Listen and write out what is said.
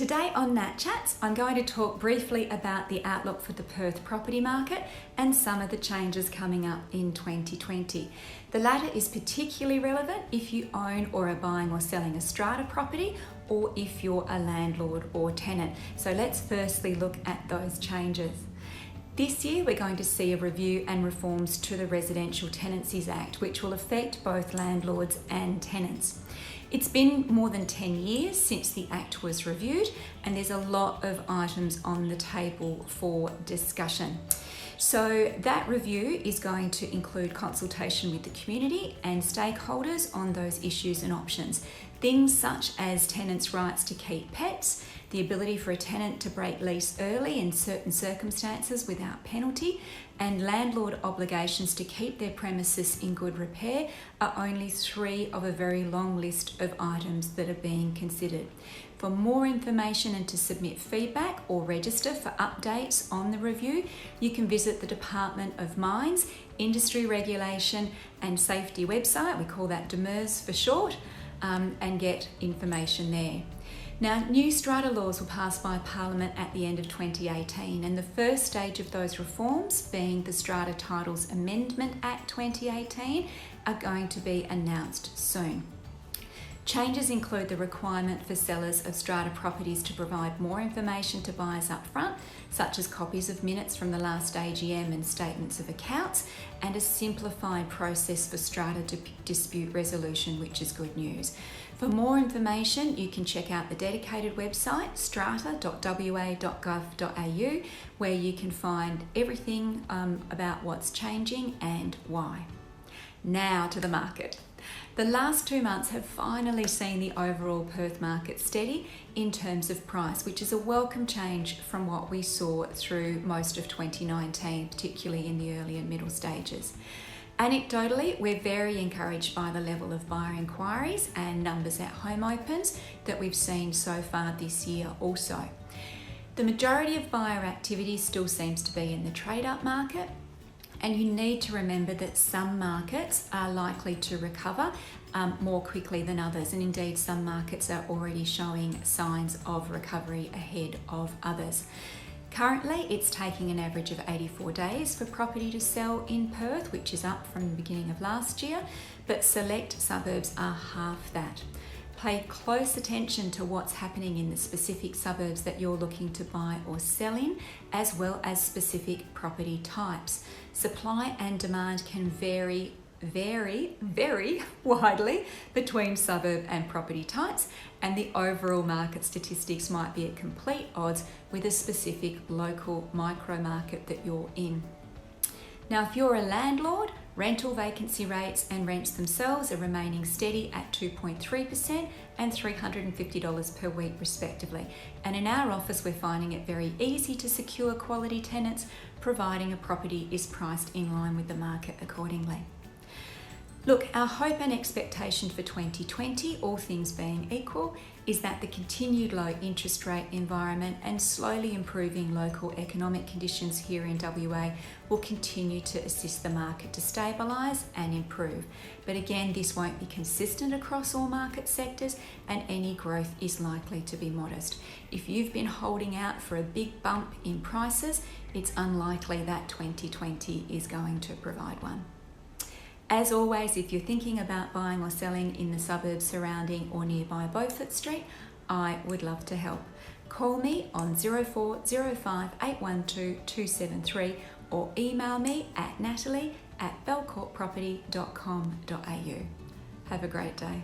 Today on Nat Chats, I'm going to talk briefly about the outlook for the Perth property market and some of the changes coming up in 2020. The latter is particularly relevant if you own or are buying or selling a strata property, or if you're a landlord or tenant. So let's firstly look at those changes. This year we're going to see a review and reforms to the Residential Tenancies Act, which will affect both landlords and tenants. It's been more than 10 years since the Act was reviewed, and there's a lot of items on the table for discussion. So that review is going to include consultation with the community and stakeholders on those issues and options. Things such as tenants' rights to keep pets, the ability for a tenant to break lease early in certain circumstances without penalty, and landlord obligations to keep their premises in good repair are only three of a very long list of items that are being considered. For more information and to submit feedback or register for updates on the review, you can visit the Department of Mines, Industry Regulation and Safety website, we call that DMIRS for short, and get information there. Now, new strata laws were passed by Parliament at the end of 2018, and the first stage of those reforms, being the Strata Titles Amendment Act 2018, are going to be announced soon. Changes include the requirement for sellers of strata properties to provide more information to buyers up front, such as copies of minutes from the last AGM and statements of accounts, and a simplified process for strata dispute resolution, which is good news. For more information, you can check out the dedicated website strata.wa.gov.au, where you can find everything about what's changing and why. Now to the market. The last 2 months have finally seen the overall Perth market steady in terms of price, which is a welcome change from what we saw through most of 2019, particularly in the early and middle stages. Anecdotally, we're very encouraged by the level of buyer inquiries and numbers at home opens that we've seen so far this year also. The majority of buyer activity still seems to be in the trade-up market, and you need to remember that some markets are likely to recover more quickly than others, and indeed some markets are already showing signs of recovery ahead of others. Currently, it's taking an average of 84 days for property to sell in Perth, which is up from the beginning of last year, but select suburbs are half that. Pay close attention to what's happening in the specific suburbs that you're looking to buy or sell in, as well as specific property types. Supply and demand can vary widely between suburb and property types, and the overall market statistics might be at complete odds with a specific local micro market that you're in. Now, if you're a landlord, rental vacancy rates and rents themselves are remaining steady at 2.3% and $350 per week respectively. And in our office, we're finding it very easy to secure quality tenants, providing a property is priced in line with the market accordingly. Look, our hope and expectation for 2020, all things being equal, is that the continued low interest rate environment and slowly improving local economic conditions here in WA will continue to assist the market to stabilise and improve. But again, this won't be consistent across all market sectors, and any growth is likely to be modest. If you've been holding out for a big bump in prices, it's unlikely that 2020 is going to provide one. As always, if you're thinking about buying or selling in the suburbs surrounding or nearby Beaufort Street, I would love to help. Call me on 0405 812 273 or email me at natalie@belcourtproperty.com.au. Have a great day.